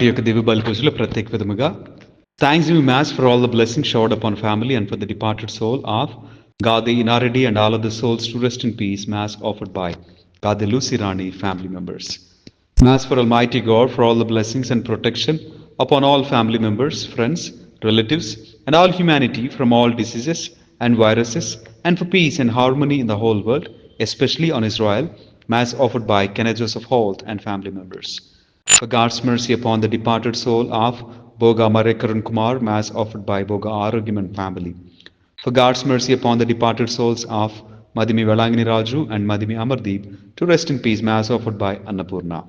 యొక్క దివ్య బలి పూజలో ప్రత్యేక విధముగా thanks giving mass for all the blessings showered upon family and for the departed soul of Gadi Inaredi and all of the souls to rest in peace. Mass offered by Gadi Lucy Rani family members. Mass for Almighty God for all the blessings and protection upon all family members, friends, relatives, and all humanity from all diseases and viruses, and for peace and harmony in the whole world, especially on Israel. Mass offered by Kenneth Joseph Holt and family members. For God's mercy upon the departed soul of Boga Marekaran Kumar, Mass offered by Boga Arugim and family. For God's mercy upon the departed souls of Madhimi Velangini Raju and Madhimi Amardeep, to rest in peace, Mass offered by Annapurna.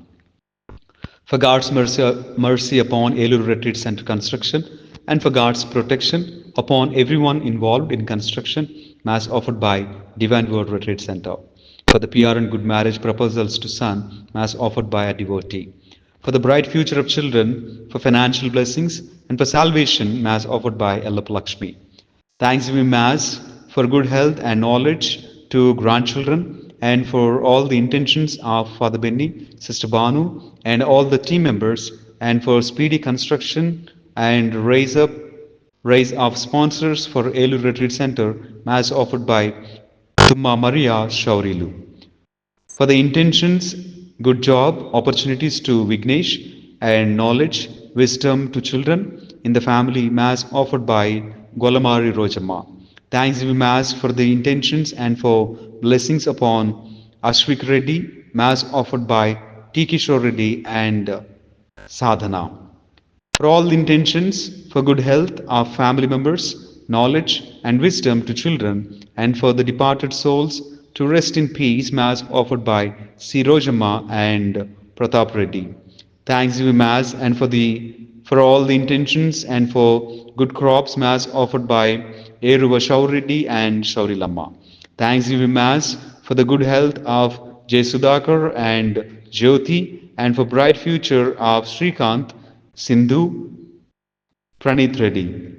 For God's mercy upon Elur Retreat Center construction, and for God's protection upon everyone involved in construction, Mass offered by Divine Word Retreat Center. For the PR and good marriage proposals to son, Mass offered by a devotee. For the bright future of children, for financial blessings, and for salvation, Mass offered by Ellap Lakshmi. Thanksgiving Mass for good health and knowledge to grandchildren, and for all the intentions of Father Benny, Sister Banu, and all the team members, and for speedy construction and raise of sponsors for Elur Retreat Center, Mass offered by Tumma Maria Shaurilu. For the intentions, good job, opportunities to Vignesh, and knowledge, wisdom to children in the family, Mass offered by Golamari Rojamma. Thanks be Mass for the intentions and for blessings upon Ashwik Reddy, Mass offered by T. Kishore Reddy and Sadhana. For all the intentions for good health of family members, knowledge and wisdom to children, and for the departed souls to rest in peace, Mass offered by C. Rojamma and Pratap Reddy. Thanks be Mass and for all the intentions and for good crops, Mass offered by Eruva Shauri and Shauri Lamma. Thanks be Mass for the good health of J. Sudhakar and Jyoti, and for bright future of Srikant, Sindhu, Pranit Reddy.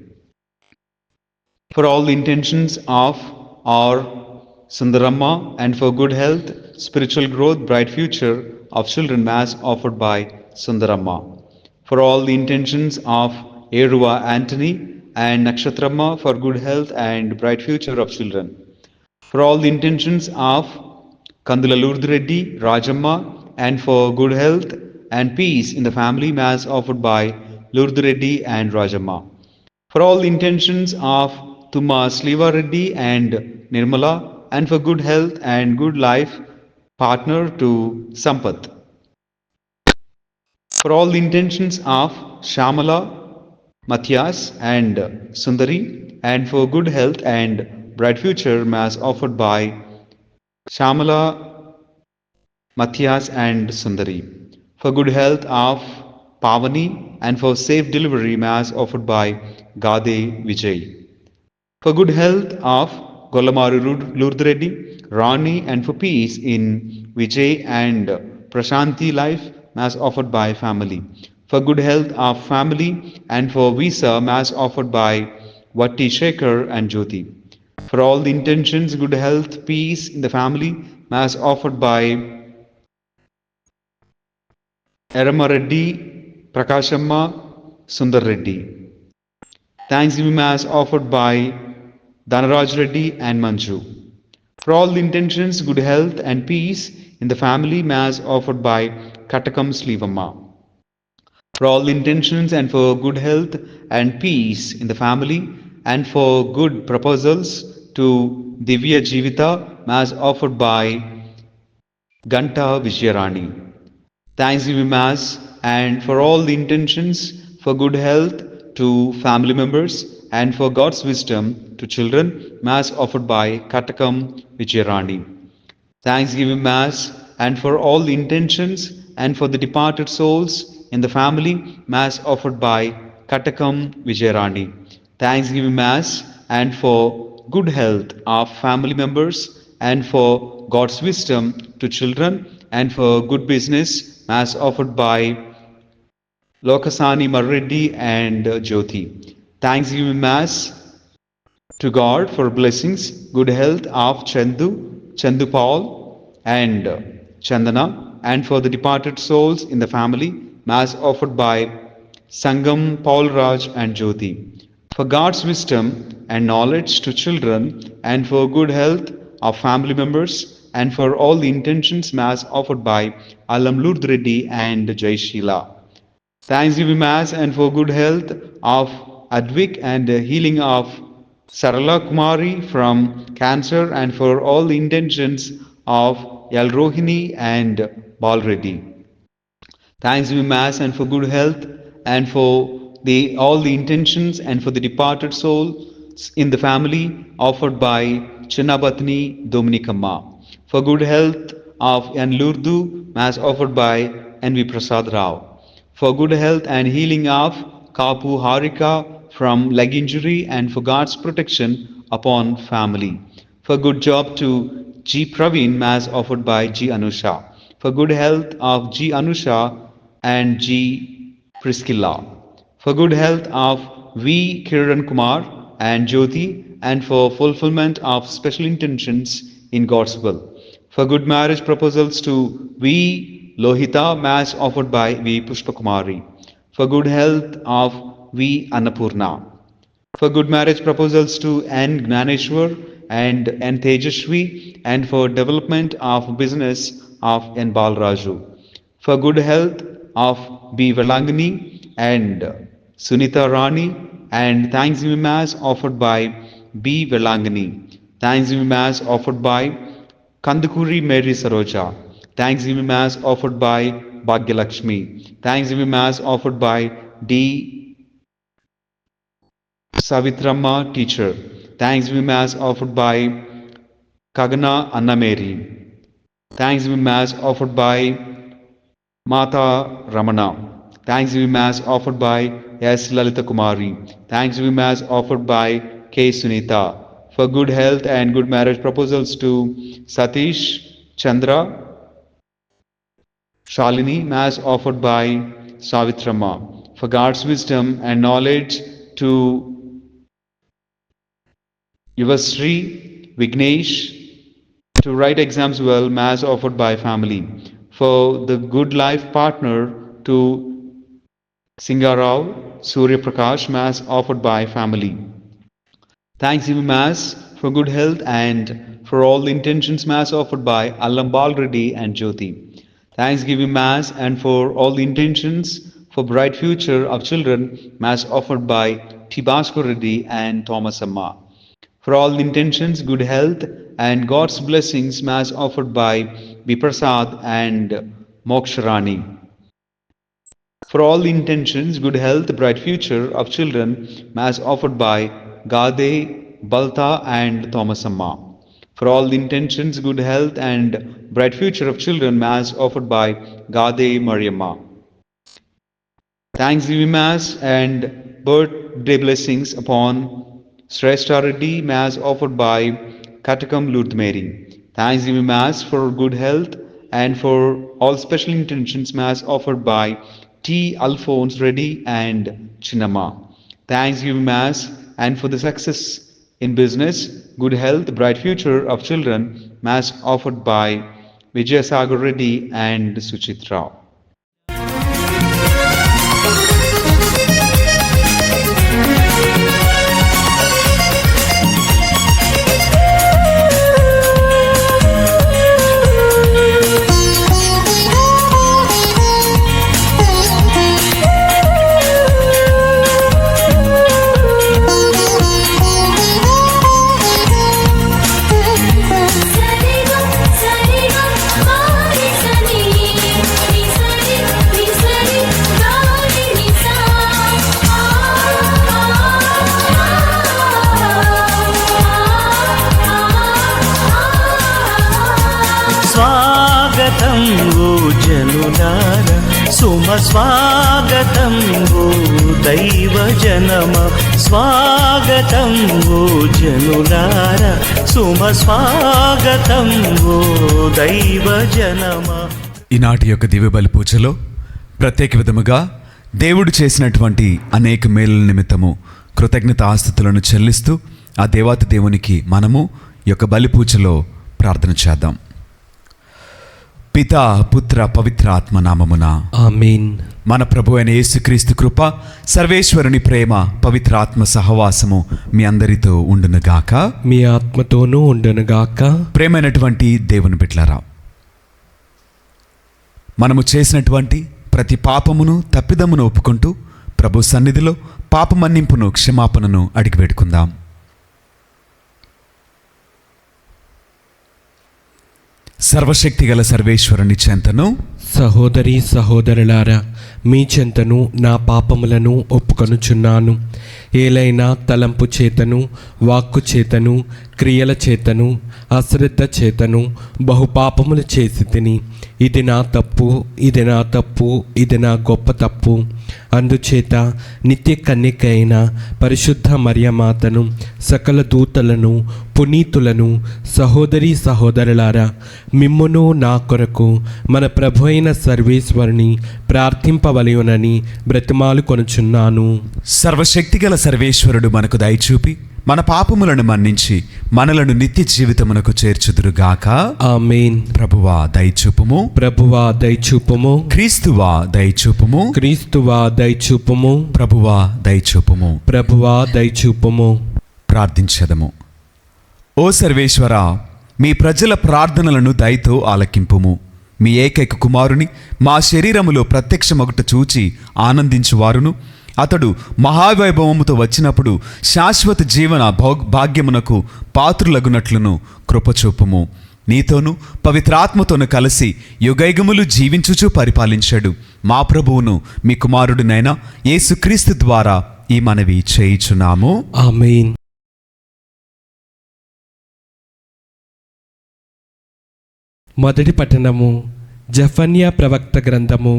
For all the intentions of our Sundaramma, and for good health, spiritual growth, bright future of children, Mass offered by Sundaramma. For all the intentions of Eruva Anthony and Nakshatramma, for good health and bright future of children. For all the intentions of Kandula Lurdreddy, Rajamma, and for good health and peace in the family, Mass offered by Lurdreddy and Rajamma. For all the intentions of Tumma Sliva Reddy and Nirmala, and for good health and good life partner to Sampath. For all the intentions of Shamala, Matthias and Sundari, and for good health and bright future, Mass offered by Shamala, Matthias and Sundari. For good health of Pavani, and for safe delivery, Mass offered by Gade Vijay. For good health of Golamaru Lurdreddy, Rani, and for peace in Vijay and Prashanti life, Mass offered by family. For good health of family and for visa, Mass offered by Vatti Shekhar and Jyoti. For all the intentions, good health, peace in the family, Mass offered by Eramareddy, Prakashamma, Sundar Reddy. Thanksgiving Mass offered by Dhanaraj Reddy and Manju. For all the intentions, good health and peace in the family, Mass offered by Katakam Slivamma. For all the intentions and for good health and peace in the family, and for good proposals to Divya Jivita, Mass offered by Ganta Vijayarani. Thanksgiving Mass and for all the intentions for good health to family members and for God's wisdom to children, Mass offered by Katakam Vijayarani. Thanksgiving Mass and for all the intentions and for the departed souls in the family, Mass offered by Katakam Vijayarani. Thanksgiving Mass and for good health of family members and for God's wisdom to children and for good business, Mass offered by Lokasani Marreddy and Jyoti. Thanksgiving Mass to God for blessings, good health of Chandu Paul and Chandana, and for the departed souls in the family, Mass offered by Sangam, Paul Raj, and Jyoti. For God's wisdom and knowledge to children, and for good health of family members, and for all the intentions, Mass offered by Alam Lourdes Reddy and Jai Sheila. Thanksgiving Mass and for good health of Advik and healing of Sarala Kumari from cancer, and for all the intentions of Yal Rohini and Bal Reddy. Thanksgiving Mass and for good health and for all the intentions and for the departed souls in the family offered by Chinnabatni Dominikamma. For good health of N. Lurdu, Mass offered by N.V. Prasad Rao. For good health and healing of Kapu Harika from leg injury, and for God's protection upon family. For good job to G. Praveen, Mass offered by G. Anusha. For good health of G. Anusha and G. Priscilla. For good health of V. Kiran Kumar and Jyoti, and for fulfillment of special intentions in God's will. For good marriage proposals to V. Lohita, Mass offered by V. Pushpakumari. For good health of V. Annapurna. For good marriage proposals to N. Gnaneshwar and N. Tejashwi, and for development of business of N. Balraju. For good health of B. Velangani and Sunita Rani, and Thanksgiving Mass offered by B. Velangani. Thanksgiving Mass offered by Kandukuri Mary Saroja. Thanksgiving Mass offered by Bhagyalakshmi. Thanksgiving Mass offered by D. Savitramma teacher. Thanksgiving Mass offered by Kagana Anna Mary. Thanksgiving Mass offered by Mata Ramana. Thanksgiving Mass offered by S. Lalita Kumari. Thanksgiving Mass offered by K. Sunita. For good health and good marriage proposals to Satish, Chandra, Shalini, Mass offered by Savitramma. For God's wisdom and knowledge to Yuvasri, Vignesh, to write exams well, Mass offered by family. For the good life partner to Singarao, Surya Prakash, Mass offered by family. Thanksgiving Mass for good health and for all the intentions, Mass offered by Allambal Reddy and Jyoti. Thanksgiving Mass and for all the intentions for bright future of children, Mass offered by T. Bhaskar Reddy and Thomas Amma. For all the intentions, good health and God's blessings, Mass offered by B. Prasad and Moksharani. For all the intentions, good health, bright future of children, Mass offered by Gade, Balta and Thomas Amma. For all the intentions, good health and bright future of children, Mass offered by Gade Mariamma. Thanksgiving Mass and birthday blessings upon Shrestha Reddy, Mass offered by Katakam Lourdes Mary. Thanksgiving Mass for good health and for all special intentions, Mass offered by T. Alphonse Reddy and Chinnamma. Thanksgiving Mass and for the success in business, good health, bright future of children, Mass offered by Vijayasagar Reddy and Suchitra. స్వాగతం ఓ జనులార సుమ స్వాగతం ఓ దైవ జనమ స్వాగతం ఓ జనులార సుమ స్వాగతం ఓ దైవ జనమ. ఈనాటి యొక్క దివ్యబలి పూజలో ప్రత్యేక విధముగా దేవుడు చేసినటువంటి అనేక మేలుల నిమిత్తము కృతజ్ఞత ఆస్తుతులను చెల్లిస్తూ ఆ దేవాతి దేవునికి మనము యొక్క బలి పూజలో ప్రార్థన చేద్దాం. పితా పుత్ర పవిత్ర ఆత్మ నామమున ఆమేన్. మన ప్రభు అయిన యేసుక్రీస్తు కృప, సర్వేశ్వరుని ప్రేమ, పవిత్ర ఆత్మ సహవాసము మీ అందరితో ఉండునుగాక. మీ ఆత్మతోనూ ఉండునుగాక. ప్రేమైనటువంటి దేవుని బిడ్డలారా, మనము చేసినటువంటి ప్రతి పాపమును తప్పిదమును ఒప్పుకుంటూ ప్రభు సన్నిధిలో పాపమన్నింపును క్షమాపణను అడిగి వేడుకుందాం. సర్వశక్తిగల సర్వేశ్వరుని చెంతను సహోదరి సహోదరులారా, మీ చెంతను నా పాపములను ఒప్పుకొనుచున్నాను. ఏలైనా తలంపు చేతను, వాక్కు చేతను, క్రియల చేతను, అశ్రద్ధ చేతను బహుపాపములు చేసి తిని, ఇది నా తప్పు, ఇది నా తప్పు, ఇది నా గొప్ప తప్పు. అందుచేత నిత్య కన్యక అయిన పరిశుద్ధ మరియమాతను, సకల దూతలను, పునీతులను, సహోదరి సహోదరులారా, మిమ్మును నా కొరకు మన ప్రభు అయిన సర్వేశ్వరుని ప్రార్థింపవలయునని బ్రతిమాలు కొనుచున్నాను. సర్వశక్తిగల సర్వేశ్వరుడు మనకు దయచూపి మన పాపములను మన్నించి మనలను నిత్య జీవితమునకు చేర్చుదురుగాక. ఆమేన్. ప్రభువా దయచూపుము, ప్రభువా దయచూపుము, క్రీస్తువా దయచూపుము, క్రీస్తువా దయచూపుము, ప్రభువా దయచూపుము. ప్రభువా దయచూపుము. ప్రార్థించదము. ఓ సర్వేశ్వర, మీ ప్రజల ప్రార్థనలను దయతో ఆలకింపుము. మీ ఏకైక కుమారుని మా శరీరములో ప్రత్యక్షమగుట చూచి ఆనందించువారును, అతడు మహావైభవముతో వచ్చినప్పుడు శాశ్వత జీవన భాగ్యమునకు పాత్రులగునట్లును కృపచూపుము. నీతోనూ పవిత్రాత్మతోను కలిసి యుగయుగములు జీవించుచూ పరిపాలించాడు మా ప్రభువును మీ కుమారుడినైనా యేసుక్రీస్తు ద్వారా ఈ మనవి చేయుచున్నాము. ఆమేన్. మొదటి పట్టణము జెఫన్యా ప్రవక్త గ్రంథము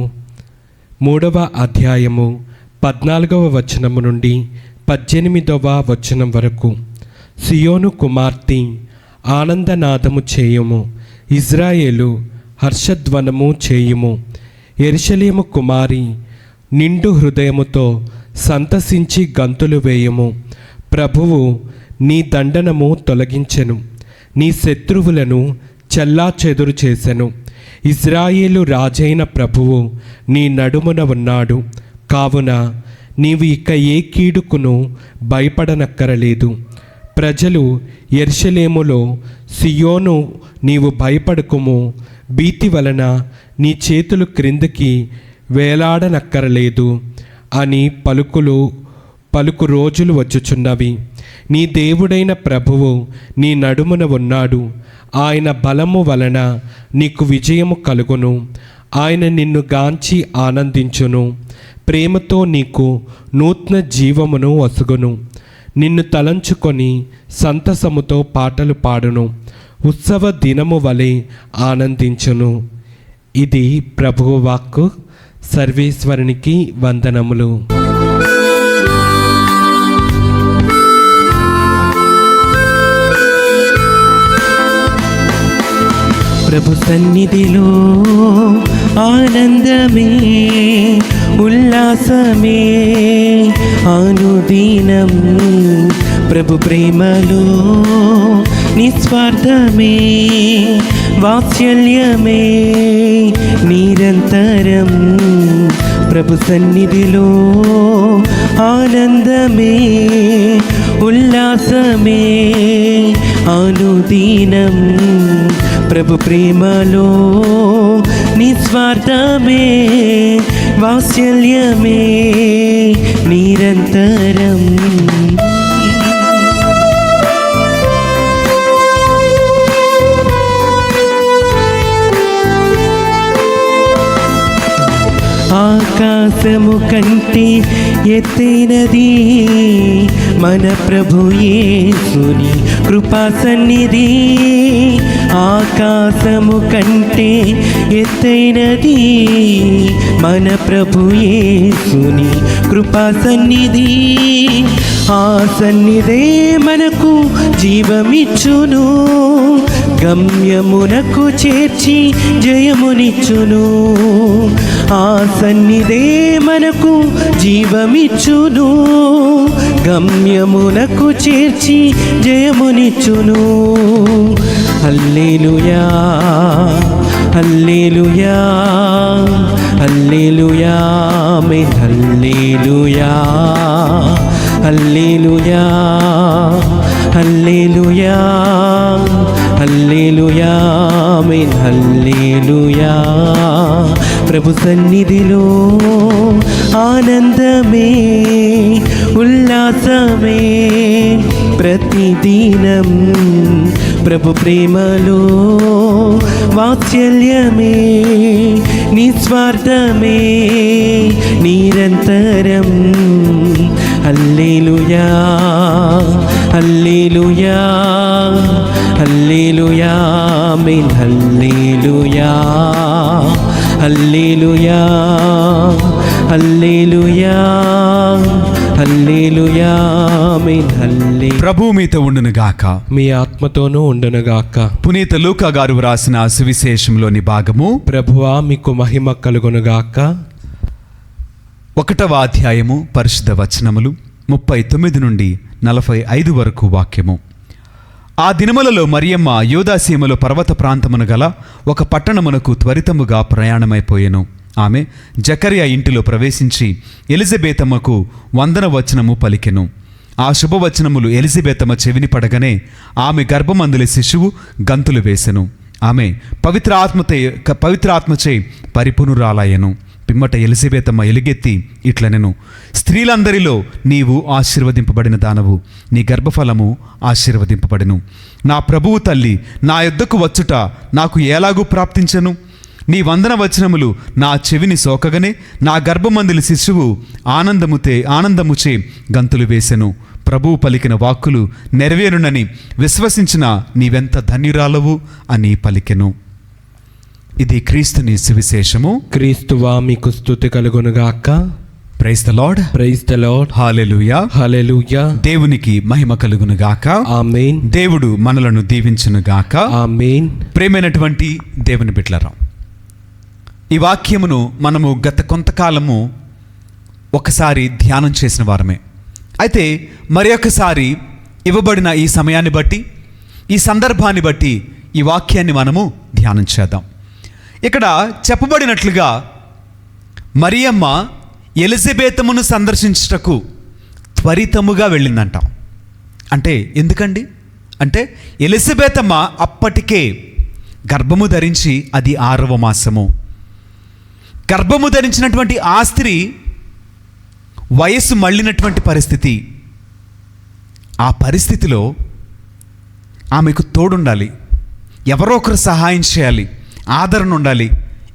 3వ అధ్యాయము 14వ వచనము నుండి 18వ వచనం వరకు. సియోను కుమార్తె ఆనందనాదము చేయుము, ఇజ్రాయేలు హర్షధ్వనము చేయుము. యెరూషలేము కుమారి నిండు హృదయముతో సంతసించి గంతులు వేయుము. ప్రభువు నీ దండనము తొలగించెను, నీ శత్రువులను చెల్లాచెదురు చేసెను. ఇజ్రాయేలు రాజైన ప్రభువు నీ నడుమున ఉన్నాడు. కావున నీవు ఇక ఏ కీడుకును భయపడనక్కరలేదు. ప్రజలు యెరూషలేములో, సియోను నీవు భయపడకుము, భీతి వలన నీ చేతులు క్రిందికి వేలాడనక్కరలేదు అని పలుకు రోజులు వచ్చుచున్నవి. నీ దేవుడైన ప్రభువు నీ నడుమున ఉన్నాడు. ఆయన బలము వలన నీకు విజయము కలుగును. ఆయన నిన్ను గాంచి ఆనందించును, ప్రేమతో నీకు నూతన జీవమును వసుగును. నిన్ను తలంచుకొని సంతసముతో పాటలు పాడును, ఉత్సవ దినము వలె ఆనందించును. ఇది ప్రభువు వాక్కు. సర్వేశ్వరునికి వందనములు. ప్రభు సన్నిధిలో ఆనందమే, ఉల్లాసమే అనుదినం. ప్రభు ప్రేమలో నిస్వార్థమే, వాత్సల్యమే నిరంతరం. ప్రభు సన్నిధిలో ఆనందమే, ఉల్లాసమే అనుదినం. ప్రభు ప్రేమలో నిస్వార్థమే, వాత్సల్యమే నిరంతరం. ఆకాశము కంటే ఎత్తైనది మన ప్రభు యేసుని కృపా సన్నిధి. ఆకాశము కంటే ఎత్తైనది మన ప్రభు యేసుని కృపా సన్నిధి. ఆ సన్నిధే మనకు జీవమిచ్చును, గమ్యమునకు చేర్చి జయమునిచ్చును. ఆ సన్నిధే మనకు జీవమిచ్చును, గమ్యమునకు చేర్చి జయమునిచ్చును. హల్లెలూయా హల్లెలూయా హల్లెలూయా ఆమేన్ హల్లెలూయా హల్లెలూయా హల్లెలూయా హల్లెలూయా ఆమేన్ హల్లెలూయా ప్రభు సన్నిధిలో ఆనందమే ఉల్లాసమే ప్రతిదినం ప్రభు ప్రేమలో వాత్సల్యమే నిస్వార్థమే నిరంతరం హల్లెలూయా హల్లెలూయా హల్లెలూయా ఆమేన్ హల్లెలూయా హల్లెలూయా హల్లెలూయా హల్లెలూయా ఆమేన్ హల్లెలూయా. ప్రభువు మీతో ఉండును గాక. మీ ఆత్మతోనూ ఉండునుగాక. పునీత లూకా గారు వ్రాసిన సువిశేషంలోని భాగము. ప్రభువా మీకు మహిమ కలుగునుగాక. 1వ అధ్యాయము పరిశుద్ధ వచనములు 39 నుండి 45 వరకు వాక్యము. ఆ దినములలో మరియమ్మ యూదాసీమలో పర్వత ప్రాంతమున గల ఒక పట్టణమునకు త్వరితముగా ప్రయాణమైపోయెను. ఆమె జకర్యా ఇంటిలో ప్రవేశించి ఎలిజబెతమ్మకు వందన వచనము పలికెను. ఆ శుభవచనములు ఎలిజబెతమ్మ చెవిని పడగనే ఆమె గర్భమందుల శిశువు గంతులు వేసెను. ఆమె పవిత్రాత్మచే పరిపూర్ణురాలయెను. పిమ్మట ఎలిజబెతమ్మ ఎలుగెత్తి ఇట్లనెను, స్త్రీలందరిలో నీవు ఆశీర్వదింపబడిన దానవు, నీ గర్భఫలము ఆశీర్వదింపబడెను. నా ప్రభువు తల్లి నా యొద్దకు వచ్చుట నాకు ఎలాగూ ప్రాప్తించెను? నీ వందన వచనములు నా చెవిని సోకగనే నా గర్భమందుల శిశువు ఆనందముచే గంతులు వేసెను. ప్రభువు పలికిన వాక్కులు నెరవేరునని విశ్వసించిన నీవెంత ధన్యురాలవు అని పలికెను. ఇది క్రీస్తుని సువిశేషము. క్రీస్తువా మీకు స్తుతి కలుగునుగాక. Praise the lord. Praise the lord. Hallelujah hallelujah. దేవునికి మహిమ కలుగునుగాక. ఆమేన్. దేవుడు మనలను దీవించునుగాక. ఆమేన్. ప్రేమైనటువంటి దేవుని బిడ్డలారా, ఈ వాక్యమును మనము గత కొంతకాలము ఒకసారి ధ్యానం చేసిన వారమే. అయితే మరి ఒకసారి ఇవ్వబడిన ఈ సమయాన్ని బట్టి, ఈ సందర్భాన్ని బట్టి ఈ వాక్యాన్ని మనము ధ్యానం చేద్దాం. ఇక్కడ చెప్పబడినట్లుగా మరియమ్మ ఎలిజబెతమును సందర్శించుటకు త్వరితముగా వెళ్ళిందంట. అంటే ఎందుకండి అంటే ఎలిజబెతమ్మ అప్పటికే గర్భము ధరించి అది 6వ మాసము. గర్భము ధరించినటువంటి ఆ స్త్రీ వయస్సు మళ్ళినటువంటి పరిస్థితి. ఆ పరిస్థితిలో ఆమెకు తోడుండాలి, ఎవరో ఒకరు సహాయం చేయాలి, ఆదరణ ఉండాలి.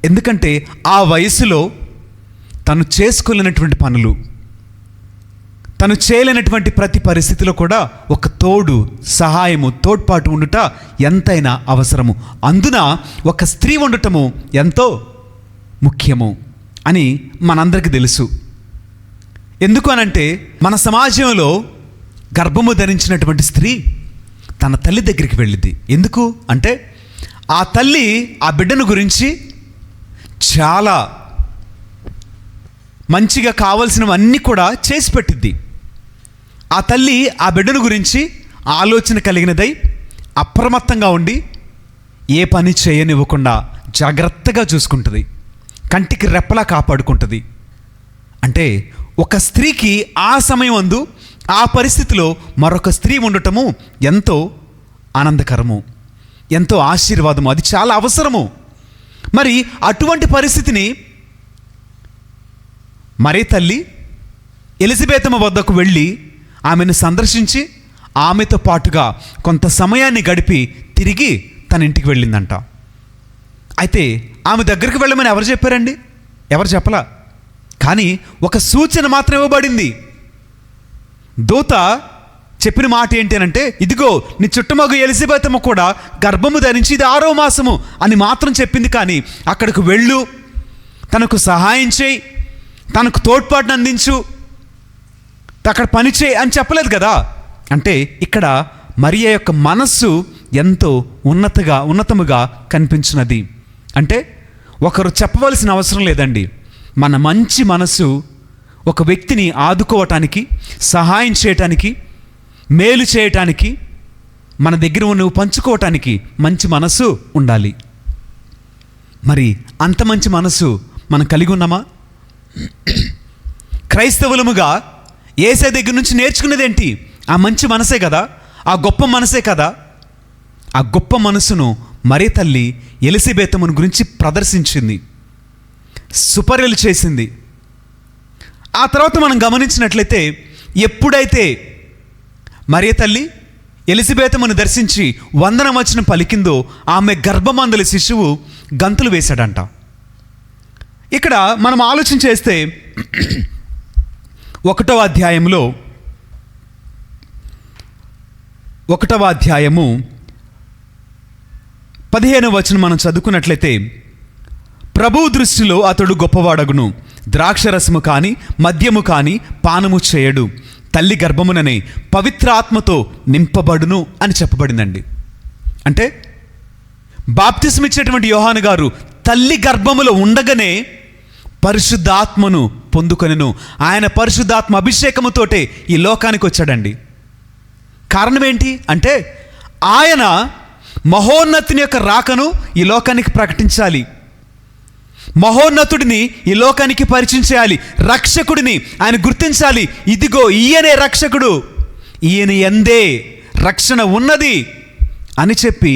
ఎందుకంటే ఆ వయసులో తను చేసుకోలేనటువంటి పనులు, తను చేయలేనటువంటి ప్రతి పరిస్థితిలో కూడా ఒక తోడు, సహాయము, తోడ్పాటు ఉండుట ఎంతైనా అవసరము. అందున ఒక స్త్రీ ఉండటము ఎంతో ముఖ్యము అని మనందరికీ తెలుసు. ఎందుకు అనంటే మన సమాజంలో గర్భము ధరించినటువంటి స్త్రీ తన తల్లి దగ్గరికి వెళ్ళింది. ఎందుకు అంటే ఆ తల్లి ఆ బిడ్డను గురించి చాలా మంచిగా కావలసినవన్నీ కూడా చేసి పెట్టిద్ది. ఆ తల్లి ఆ బిడ్డను గురించి ఆలోచన కలిగినదై అప్రమత్తంగా ఉండి ఏ పని చేయనివ్వకుండా జాగ్రత్తగా చూసుకుంటుంది, కంటికి రెప్పలా కాపాడుకుంటుంది. అంటే ఒక స్త్రీకి ఆ సమయం అందు ఆ పరిస్థితిలో మరొక స్త్రీ ఉండటము ఎంతో ఆనందకరము, ఎంతో ఆశీర్వాదము, అది చాలా అవసరము. మరి అటువంటి పరిస్థితిని మరే తల్లి ఎలిజబెతమ్మ వద్దకు వెళ్ళి ఆమెను సందర్శించి ఆమెతో పాటుగా కొంత సమయాన్ని గడిపి తిరిగి తన ఇంటికి వెళ్ళిందంట. అయితే ఆమె దగ్గరికి వెళ్ళమని ఎవరు చెప్పారండి? ఎవరు చెప్పలా. కానీ ఒక సూచన మాత్రం ఇవ్వబడింది. దూత చెప్పిన మాట ఏంటి అనంటే, ఇదిగో నీ చుట్టుమగు ఎలిజబెతమ్మ కూడా గర్భము ధరించి ఇది 6వ మాసము అని మాత్రం చెప్పింది. కానీ అక్కడికి వెళ్ళు, తనకు సహాయం చేయి, తనకు తోడ్పాటును అందించు, అక్కడ పని చేయి అని చెప్పలేదు కదా. అంటే ఇక్కడ మరియ యొక్క మనస్సు ఎంతో ఉన్నతముగా కనిపించినది. అంటే ఒకరు చెప్పవలసిన అవసరం లేదండి. మన మంచి మనస్సు ఒక వ్యక్తిని ఆదుకోవటానికి, సహాయం చేయటానికి, మేలు చేయటానికి, మన దగ్గర ఉన్నవి పంచుకోవటానికి మంచి మనస్సు ఉండాలి. మరి అంత మంచి మనసు మనం కలిగి ఉన్నామా? క్రైస్తవులముగా యేసయ్య దగ్గర నుంచి నేర్చుకునేది ఏంటి? ఆ మంచి మనసే కదా, ఆ గొప్ప మనసే కదా. ఆ గొప్ప మనసును మరియ తల్లి ఎలిసబెతమును గురించి ప్రదర్శించింది, సుపర్యలు చేసింది. ఆ తర్వాత మనం గమనించినట్లయితే, ఎప్పుడైతే మరియ తల్లి ఎలిసబెతమును దర్శించి వందనవచనం పలికిందో ఆమె గర్భమందలి శిశువు గంతులు వేశాడంట. ఇక్కడ మనం ఆలోచన చేస్తే 1వ అధ్యాయము 15వ వచనం మనం చదువుకున్నట్లయితే, ప్రభువు దృష్టిలో అతడు గొప్పవాడగును, ద్రాక్షరసము కాని మద్యము కాని పానము చేయడు, తల్లి గర్భముననే పవిత్రాత్మతో నింపబడును అని చెప్పబడిందండి. అంటే బాప్తిస్మ ఇచ్చేటువంటి యోహాను గారు తల్లి గర్భములో ఉండగానే పరిశుద్ధాత్మను పొందుకొనెను. ఆయన పరిశుద్ధాత్మ అభిషేకముతోటే ఈ లోకానికి వచ్చాడండి. కారణం ఏంటి అంటే, ఆయన మహోన్నతుని యొక్క రాకను ఈ లోకానికి ప్రకటించాలి, మహోన్నతుడిని ఈ లోకానికి పరిచయం చేయాలి, రక్షకుడిని ఆయన గుర్తించాలి. ఇదిగో ఈయనే రక్షకుడు, ఈయన యందే రక్షణ ఉన్నది అని చెప్పి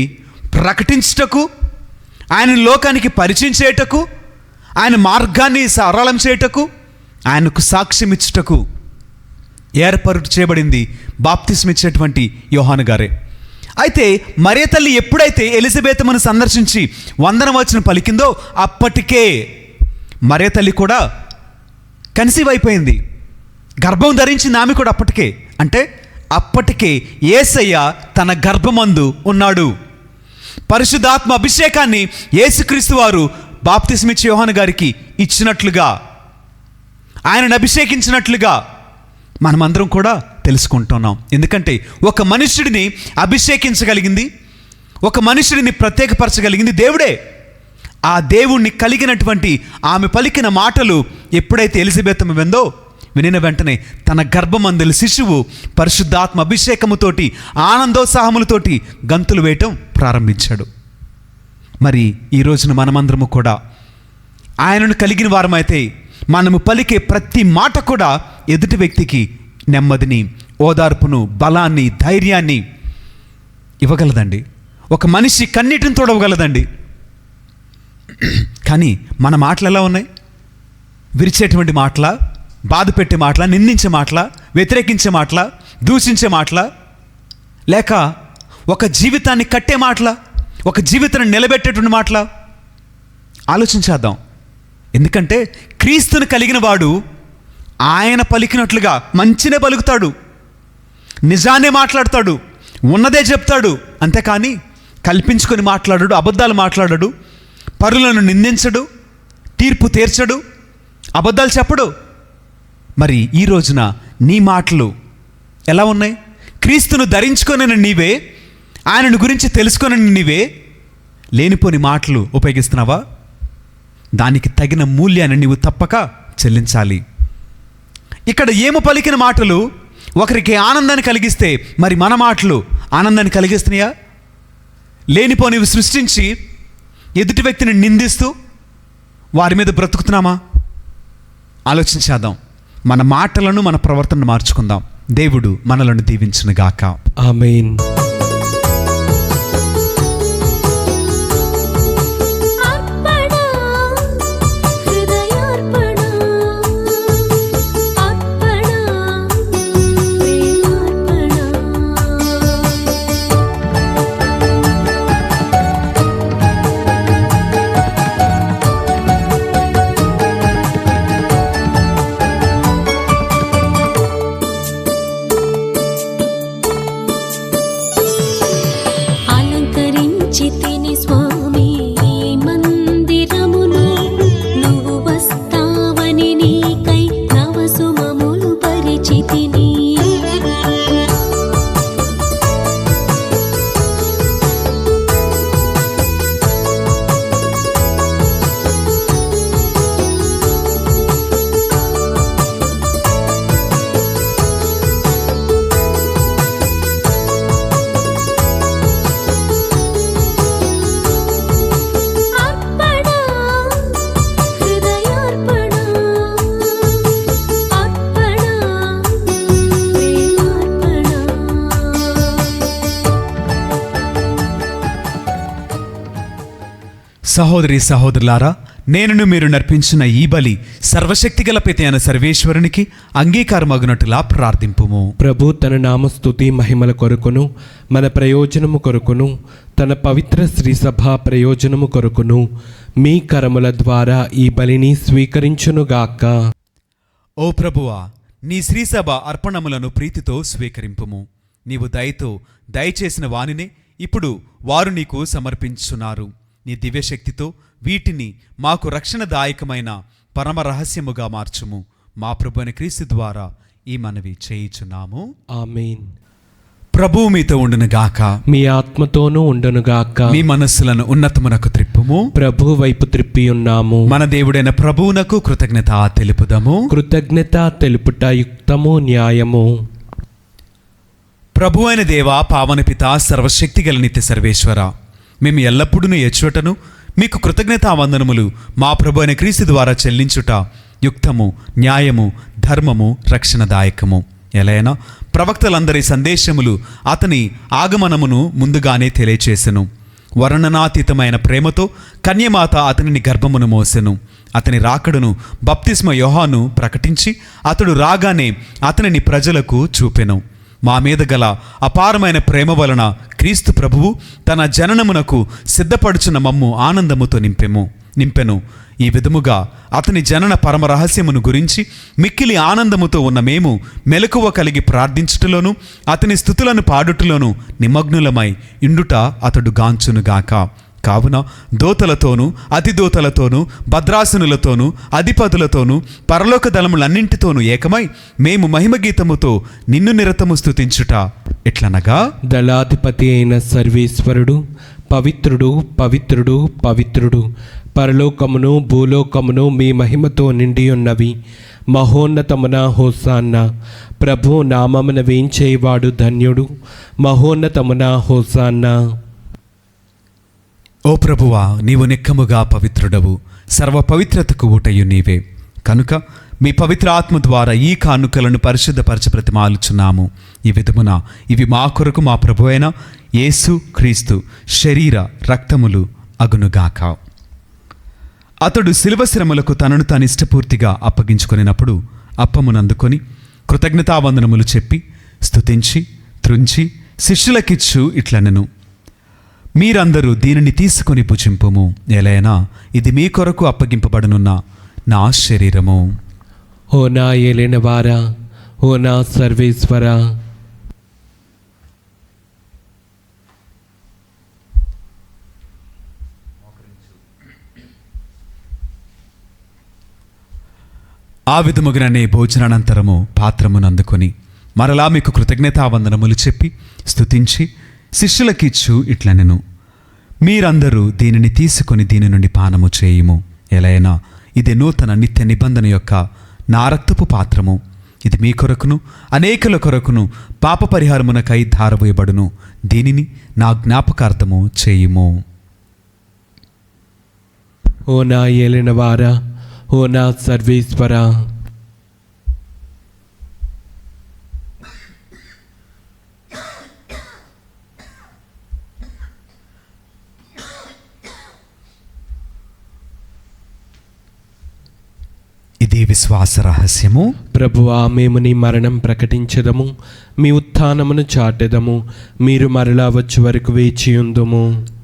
ప్రకటించుటకు, ఆయన లోకానికి పరిచయం చేయుటకు, ఆయన మార్గాన్ని సరళం చేయుటకు, ఆయనకు సాక్ష్యం ఇచ్చుటకు ఏర్పాటు చేయబడింది బాప్తిస్మ ఇచ్చేటువంటి యోహాను గారే. అయితే మరియ తల్లి ఎప్పుడైతే ఎలిజబెతమును సందర్శించి వందనవచనం పలికిందో అప్పటికే మరియ తల్లి కూడా కన్సీవ్ అయిపోయింది, గర్భం ధరించింది ఆమె కూడా అప్పటికే. అంటే అప్పటికే యేసయ్య తన గర్భమందు ఉన్నాడు. పరిశుద్ధాత్మ అభిషేకాన్ని యేసుక్రీస్తు వారు బాప్తిస్మ ఇచ్చే యోహాను గారికి ఇచ్చినట్లుగా, ఆయనను అభిషేకించినట్లుగా మనమందరం కూడా తెలుసుకుంటున్నాం. ఎందుకంటే ఒక మనుష్యుడిని అభిషేకించగలిగింది, ఒక మనుష్యుడిని ప్రత్యేకపరచగలిగింది దేవుడే. ఆ దేవుణ్ణి కలిగినటువంటి ఆమె పలికిన మాటలు ఎప్పుడైతే ఎలిజబెతము వినిన వెంటనే తన గర్భమందలి శిశువు పరిశుద్ధాత్మ అభిషేకముతోటి ఆనందోత్సాహములతోటి గంతులు వేయటం ప్రారంభించాడు. మరి ఈ రోజున మనమందరము కూడా ఆయనను కలిగిన వారమైతే మనము పలికే ప్రతి మాట కూడా ఎదుటి వ్యక్తికి నెమ్మదిని, ఓదార్పును, బలాన్ని, ధైర్యాన్ని ఇవ్వగలదండి. ఒక మనిషి కన్నీటిని తోడవగలదండి. కానీ మన మాటలు ఎలా ఉన్నాయి? విరిచేటువంటి మాటల, బాధ పెట్టే మాటల, నిందించే మాటల, వ్యతిరేకించే మాటల, దూషించే మాటల, లేక ఒక జీవితాన్ని కట్టే మాటల, ఒక జీవితాన్ని నిలబెట్టేటువంటి మాటల? ఆలోచించేద్దాం. ఎందుకంటే క్రీస్తుని కలిగిన వాడు ఆయన పలికినట్లుగా మంచినే పలుకుతాడు, నిజాన్నే మాట్లాడతాడు, ఉన్నదే చెప్తాడు. అంతేకాని కల్పించుకొని మాట్లాడడు, అబద్ధాలు మాట్లాడడు, పరులను నిందించడు, తీర్పు తీర్చడు, అబద్ధాలు చెప్పడు. మరి ఈ రోజున నీ మాటలు ఎలా ఉన్నాయి? క్రీస్తును ధరించుకొనని నీవే, ఆయనను గురించి తెలుసుకొనని నీవే లేనిపోని మాటలు ఉపయోగిస్తున్నావా? దానికి తగిన మూల్యాన్ని నీవు తప్పక చెల్లించాలి. ఇక్కడ ఏమో పలికిన మాటలు ఒకరికి ఆనందాన్ని కలిగిస్తే, మరి మన మాటలు ఆనందాన్ని కలిగిస్తున్నాయా? లేనిపోనివి సృష్టించి ఎదుటి వ్యక్తిని నిందిస్తూ వారి మీద బ్రతుకుతున్నామా? ఆలోచించేద్దాం. మన మాటలను, మన ప్రవర్తనను మార్చుకుందాం. దేవుడు మనలను దీవించునుగాక. ఆమేన్. సహోదరి సహోదరులారా, నేనును మీరు నర్పించిన ఈ బలి సర్వశక్తిగల పిత అయిన సర్వేశ్వరునికి అంగీకారమగునట్టులా ప్రార్థింపుము. ప్రభు తన నామస్తుతి మహిమల కొరకును మన ప్రయోజనము కొరకును తన పవిత్ర శ్రీ సభ ప్రయోజనము కొరకును మీ కరముల ద్వారా ఈ బలిని స్వీకరించునుగాక. ఓ ప్రభువా, నీ శ్రీసభ అర్పణములను ప్రీతితో స్వీకరింపుము. నీవు దయతో దయచేసిన వానినే ఇప్పుడు వారు నీకు సమర్పించున్నారు. నీ దివ్యశక్తితో వీటిని మాకు రక్షణదాయకమైన పరమ రహస్యముగా మార్చుము. మా ప్రభువైన క్రీస్తు ద్వారా ఈ మనవి చేయుచున్నాము. ఆమేన్. ప్రభువు మీతో ఉండునుగాక. మీ ఆత్మతోనూ ఉండునుగాక. మీ మనస్సులను ఉన్నతమునకు త్రిప్పుము. ప్రభు వైపు త్రిప్పి ఉన్నాము. మన దేవుడైన ప్రభువునకు కృతజ్ఞత తెలుపుదము. కృతజ్ఞత తెలుపుట యుక్తము, న్యాయము. ప్రభు అయిన దేవా, పావన పిత, సర్వశక్తిగల నిత్య సర్వేశ్వర, మేము ఎల్లప్పుడూ ఎచ్చుటను మీకు కృతజ్ఞతావందనములు మా ప్రభు అయిన క్రీస్తు ద్వారా చెల్లించుట యుక్తము, న్యాయము, ధర్మము, రక్షణదాయకము. ఎలైనా ప్రవక్తలందరి సందేశములు అతని ఆగమనమును ముందుగానే తెలియచేసెను. వర్ణనాతీతమైన ప్రేమతో కన్యమాత అతనిని గర్భమును మోసెను. అతని రాకడును బప్తిస్మ యోహాను ప్రకటించి అతడు రాగానే అతనిని ప్రజలకు చూపెను. మా మీద గల అపారమైన ప్రేమ వలన క్రీస్తు ప్రభువు తన జననమునకు సిద్ధపడుచున్న మమ్ము ఆనందముతో నింపెను. ఈ విధముగా అతని జనన పరమ రహస్యమును గురించి మిక్కిలి ఆనందముతో ఉన్న మేము మెలకువ కలిగి ప్రార్థించుటలోను అతని స్తుతులను పాడుటలోను నిమగ్నులమై ఇండుట అతడు గాంచునుగాక. కావున దోతలతోనూ అతిదోతలతోనూ భద్రాసనులతోనూ అధిపతులతోనూ పరలోక దళములన్నింటితోనూ ఏకమై మేము మహిమగీతముతో నిన్ను నిరతము స్తుతించుట ఎట్లనగా, దళాధిపతి అయిన సర్వేశ్వరుడు పవిత్రుడు, పవిత్రుడు, పవిత్రుడు. పరలోకమును భూలోకమును మీ మహిమతో నిండి ఉన్నవి. మహోన్నతమున హోసాన్న. ప్రభు నామమున వేంచేవాడు ధన్యుడు. మహోన్నతమున హోసాన్న. ఓ ప్రభువా, నీవు నిక్కముగా పవిత్రుడవు, సర్వ పవిత్రతకు ఊటయు నీవే. కనుక మీ పవిత్ర ఆత్మ ద్వారా ఈ కానుకలను పరిశుద్ధపరచ ప్రతిమాలుచున్నాము. ఈ విధమున ఇవి మా కొరకు మా ప్రభువైన యేసు క్రీస్తు శరీర రక్తములు అగునుగాక. అతడు శిలువ శ్రమలకు తనను తాను ఇష్టపూర్తిగా అప్పగించుకొనినప్పుడు అప్పమునందుకొని కృతజ్ఞతావందనములు చెప్పి స్తుతించి త్రుంచి శిష్యులకిచ్చు ఇట్లనెను, మీరందరూ దీనిని తీసుకొని భుజింపుము. ఎలైనా ఇది మీ కొరకు అప్పగింపబడనున్న నా శరీరము. ఓ నా ఏలిన వారా, ఓ నా సర్వేశ్వరా, ఆ విధముగానే భోజనానంతరము పాత్రమునందుకొని మరలా మీకు కృతజ్ఞతావందనములు చెప్పి స్తుతించి శిష్యులకిచ్చు ఇట్లనెను, మీరందరూ దీనిని తీసుకొని దీని నుండి పానము చేయుము. ఎలైనా ఇది నూతన నిత్య నిబంధన యొక్క నా రక్తపు పాత్రము. ఇది మీ కొరకును అనేకుల కొరకును పాప పరిహారమునకై ధారవేయబడును. దీనిని నా జ్ఞాపకార్థము చేయుము. ఓ నా ఏలిన వారా, ఓ నా సర్వేశ్వరా, ఇది విశ్వాస రహస్యము. ప్రభువా, మేము నీ మరణం ప్రకటించదము, మీ ఉత్థానమును చాటెదము. మీరు మరలా వచ్చే వరకు వేచియుందుము.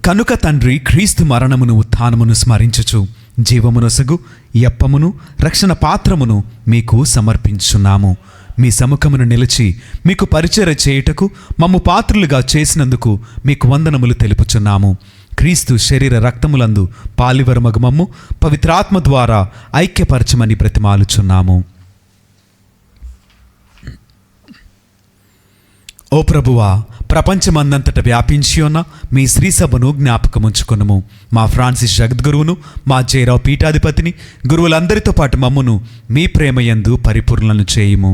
కనుక తండ్రి, క్రీస్తు మరణమును ఉత్థానమును స్మరించుచు జీవమునొసగు ఈ అప్పమును రక్షణ పాత్రమును మీకు సమర్పించున్నాము. మీ సముఖమును నిలిచి మీకు పరిచర్య చేయుటకు మమ్ము పాత్రులుగా చేసినందుకు మీకు వందనములు తెలుపుచున్నాము. క్రీస్తు శరీర రక్తములందు పాలివరమగు మమ్ము పవిత్రాత్మ ద్వారా ఐక్యపరచమని బ్రతిమాలుచున్నాము. ఓ ప్రభువా, ప్రపంచమందంతట వ్యాపించి ఉన్న మీ శ్రీసభను జ్ఞాపకముంచుకొనుము. మా ఫ్రాన్సిస్ జగద్గురువును, మా జయరావు పీఠాధిపతిని, గురువులందరితో పాటు మమ్మును మీ ప్రేమయందు పరిపూర్ణలను చేయుము.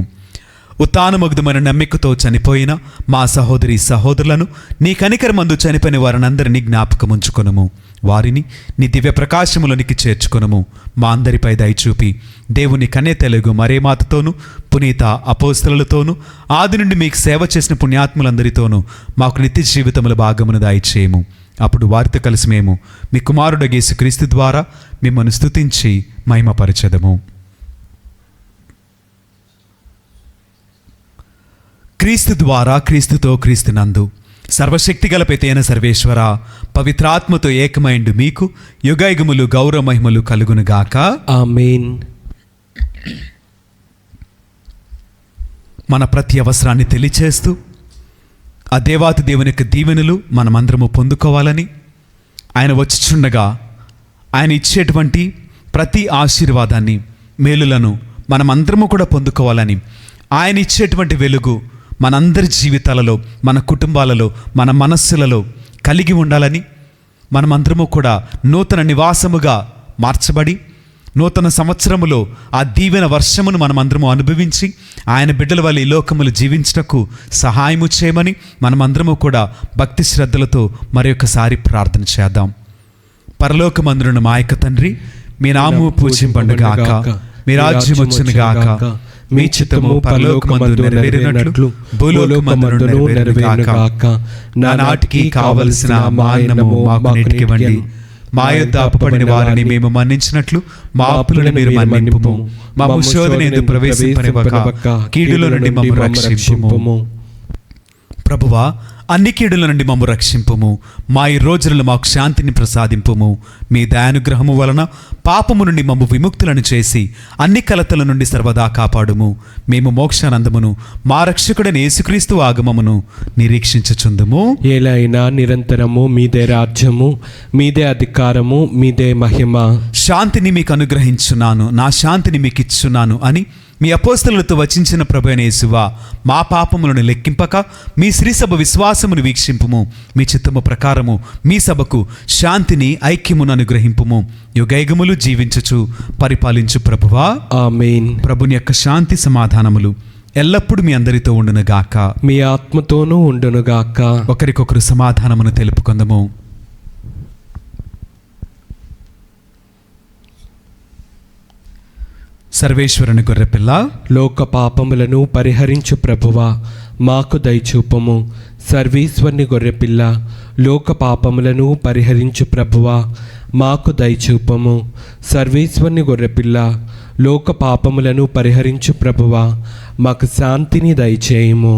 ఉత్తానమగుదమైన నమ్మికతో చనిపోయిన మా సహోదరి సహోదరులను, నీ కనికరమందు చనిపోయిన వారినందరినీ జ్ఞాపకముంచుకొనుము. వారిని నీ దివ్య ప్రకాశములోనికి చేర్చుకొనుము. మా అందరిపై దయచూపి దేవుని కన్య తెలుగు మరే మాతతోనూ పునీత అపోస్తలులతోనూ ఆది నుండి మీకు సేవ చేసిన పుణ్యాత్ములందరితోనూ మాకు నిత్య జీవితముల భాగమును దయచేయము. అప్పుడు వారితో కలిసి మేము మీ కుమారుడగు యేసుక్రీస్తు ద్వారా మిమ్మల్ని స్తుతించి మహిమపరచెదము. క్రీస్తు ద్వారా, క్రీస్తుతో, క్రీస్తునందు సర్వశక్తిగల పితైన సర్వేశ్వర, పవిత్రాత్మతో ఏకమైండు మీకు యుగయుగములు గౌరవ మహిమలు కలుగునుగాక. ఆమేన్. మన ప్రతి అవసరాన్ని తెలియచేస్తూ ఆ దేవాతి దేవుని యొక్క దీవెనలు మనమందరము పొందుకోవాలని, ఆయన వచ్చిచుండగా ఆయన ఇచ్చేటువంటి ప్రతి ఆశీర్వాదాన్ని, మేలులను మనమందరము కూడా పొందుకోవాలని, ఆయన ఇచ్చేటువంటి వెలుగు మనందరి జీవితాలలో, మన కుటుంబాలలో, మన మనస్సులలో కలిగి ఉండాలని, మనమందరము కూడా నూతన నివాసముగా మార్చబడి నూతన సంవత్సరములో ఆ దీవెన వర్షమును మనమందరము అనుభవించి ఆయన బిడ్డల వల్ల ఈ లోకములు జీవించటకు సహాయము చేయమని మనమందరము కూడా భక్తి శ్రద్ధలతో మరొకసారి ప్రార్థన చేద్దాం. పరలోకమందున మా యొక్క తండ్రి, మీ నామము పూజింపబడుగాక, మీ రాజ్యం వచ్చునుగాక, మీ చిత్తము పరలోకమందు నెరవేరినట్లు భూలోకమందును నెరవేరునుగాక. నానాటికి కావలసిన మా అన్నము మాకు నేటికివ్వండి. మా యొద్ద అప్పుపడిన వారిని మేము మన్నించినట్లు మా అప్పులను మీరు మన్నింపుము. మా శోధన యందు ప్రవేశింపనివ్వక కీడుల నుండి మమ్ము రక్షింపుము. ప్రభువా, అన్ని కీడుల నుండి మమ్ము రక్షింపుము. మా ఈ రోజులలో మాకు శాంతిని ప్రసాదింపుము. మీ దయానుగ్రహము వలన పాపము నుండి మమ్ము విముక్తులను చేసి అన్ని కలతల నుండి సర్వదా కాపాడుము. మేము మోక్షానందమును మా రక్షకుడైన యేసుక్రీస్తు ఆగమమును నిరీక్షించుచుందుము. ఏలైనా నిరంతరము మీదే రాజ్యము, మీదే అధికారము, మీదే మహిమ. శాంతిని మీకు అనుగ్రహించున్నాను, నా శాంతిని మీకు ఇచ్చున్నాను అని మీ అపోస్తలులతో వచించిన ప్రభువైన యేసువా, మా పాపములను లెక్కింపక మీ శ్రీసభ విశ్వాసమును వీక్షింపుము. మీ చిత్తము ప్రకారము మీ సభకు శాంతిని, ఐక్యమును అనుగ్రహింపుము. యుగయుగములు జీవించుచు పరిపాలించు ప్రభువా. ఆమేన్. ప్రభుని యొక్క శాంతి సమాధానములు ఎల్లప్పుడూ మీ అందరితో ఉండునుగాక, మీ ఆత్మతోనూ ఉండునుగాక. ఒకరికొకరు సమాధానమును తెలుపుకుందము. సర్వేశ్వరుని గొర్రెపిల్ల, లోక పాపములను పరిహరించు ప్రభువా, మాకు దయచూపము. సర్వేశ్వరుని గొర్రెపిల్ల, లోక పాపములను పరిహరించు ప్రభువా, మాకు దయచూపము. సర్వేశ్వరుని గొర్రెపిల్ల, లోక పాపములను పరిహరించు ప్రభువా, మాకు శాంతిని దయచేయము.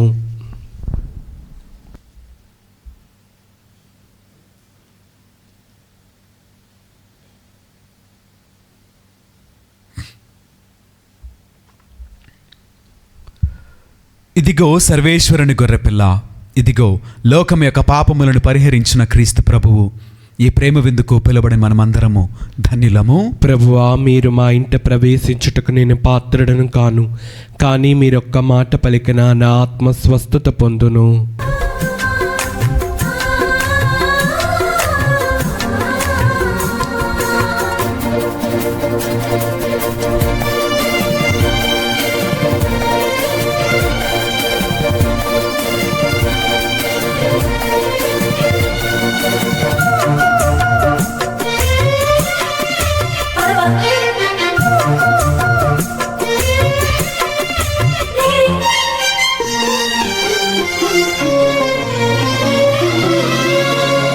ఇదిగో సర్వేశ్వరుని గొర్రెపిల్ల, ఇదిగో లోకం యొక్క పాపములను పరిహరించిన క్రీస్తు ప్రభువు. ఈ ప్రేమ విందుకు పిలువబడిన మనమందరము ధన్యులము. ప్రభువా, మీరు మా ఇంట ప్రవేశించుటకు నేను పాత్రుడను కాను, కానీ మీరొక్క మాట పలికిన నా ఆత్మ స్వస్థత పొందును.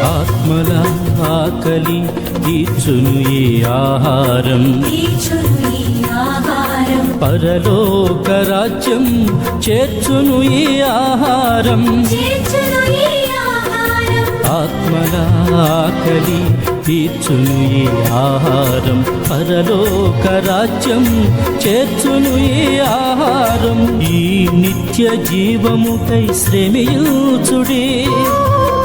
ఆత్మల ఆకలి తీర్చును ఈ ఆహారం, పరలోక రాజ్యం చేర్చును ఈ ఆహారం. ఆత్మల ఆకలి తీర్చును ఈ ఆహారం, పరలోక రాజ్యం చేర్చును ఈ ఆహారం. ఈ నిత్య జీవముకై శ్రమించుడి,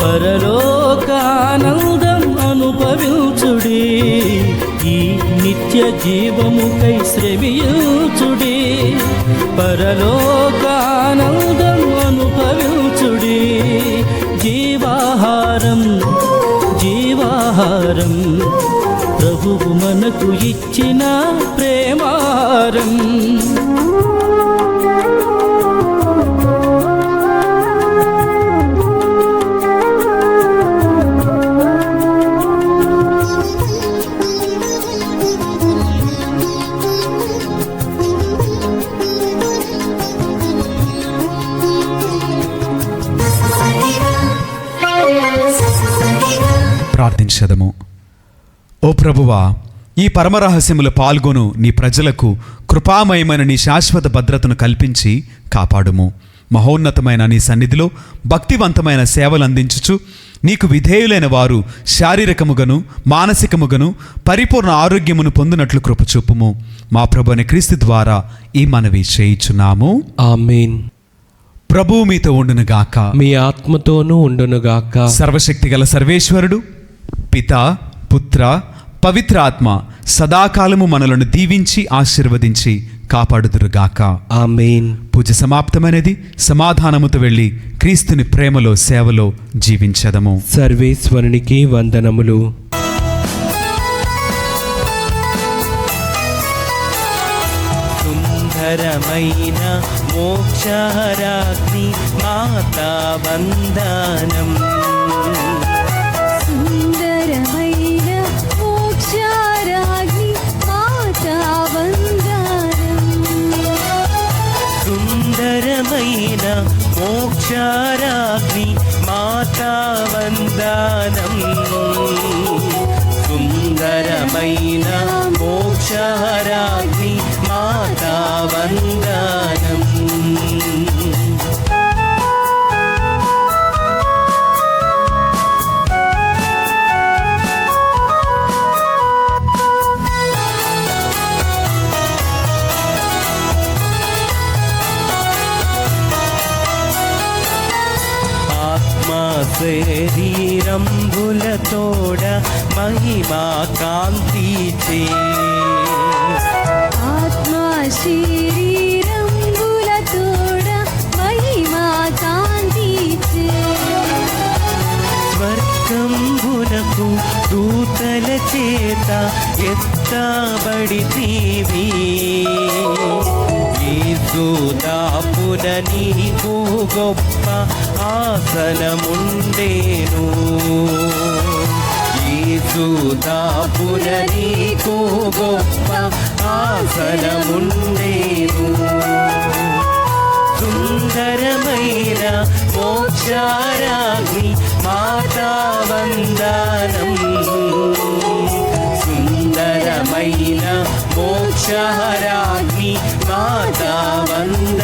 పరలోకానందం అనుభవించుడి. ఈ నిత్య జీవముకై శ్రమించుడి, పరలోకానందం అనుభవించుడి. జీవాహారం, జీవాహారం, ప్రభువు మనకు ఇచ్చిన ప్రేమాహారం. ప్రభువా, ఈ పరమరహస్యములో పాల్గొను నీ ప్రజలకు కృపామయమైన నీ శాశ్వత భద్రతను కల్పించి కాపాడుము. మహోన్నతమైన నీ సన్నిధిలో భక్తివంతమైన సేవలు అందించుచు నీకు విధేయులైన వారు శారీరకముగను మానసికముగను పరిపూర్ణ ఆరోగ్యమును పొందినట్లు కృపచూపుము. మా ప్రభువైన క్రీస్తు ద్వారా ఈ మనవి చేయుచున్నాము. ఆమేన్. ప్రభువు మీతో ఉండునుగాక. మీ ఆత్మతోనూ ఉండునుగాక. సర్వశక్తి గల సర్వేశ్వరుడు పిత, పుత్ర, పవిత్ర ఆత్మ సదాకాలము మనలను దీవించి ఆశీర్వదించి కాపాడుదురుగాక. ఆమేన్. పూజ సమాప్తమైనది. సమాధానముతో వెళ్ళి క్రీస్తుని ప్రేమలో సేవలో జీవించదము. సర్వేశ్వరునికి వందనములు. సుందరమైన మోక్షరాగ్ని మాతా వందనం. సుందరమైన మోక్షరాగ్ని మాతా వందనం. సుందరమైన మోక్షరాగ్ని మాతా వందనం. సుందరమైన మోక్షరాగ్ని మాతా వందనం. శరీరంబులతోడ మహిమా కాంతిచే. ఆత్మా శరీరంబులతోడ మహిమా కాంతిచే. స్వర్గంబునకు దూతల చేత ఎత్తబడితివి. యేసుదాపున నీకు గొప్ప ఆసనముండేను. యేసుదాపున నీకు గొప్ప ఆసనముండేను. సుందరమైన మోక్షరాగ్ని మాతా వందనం. సుందరమైన మోక్షరాగ్ని మాతా వందనం.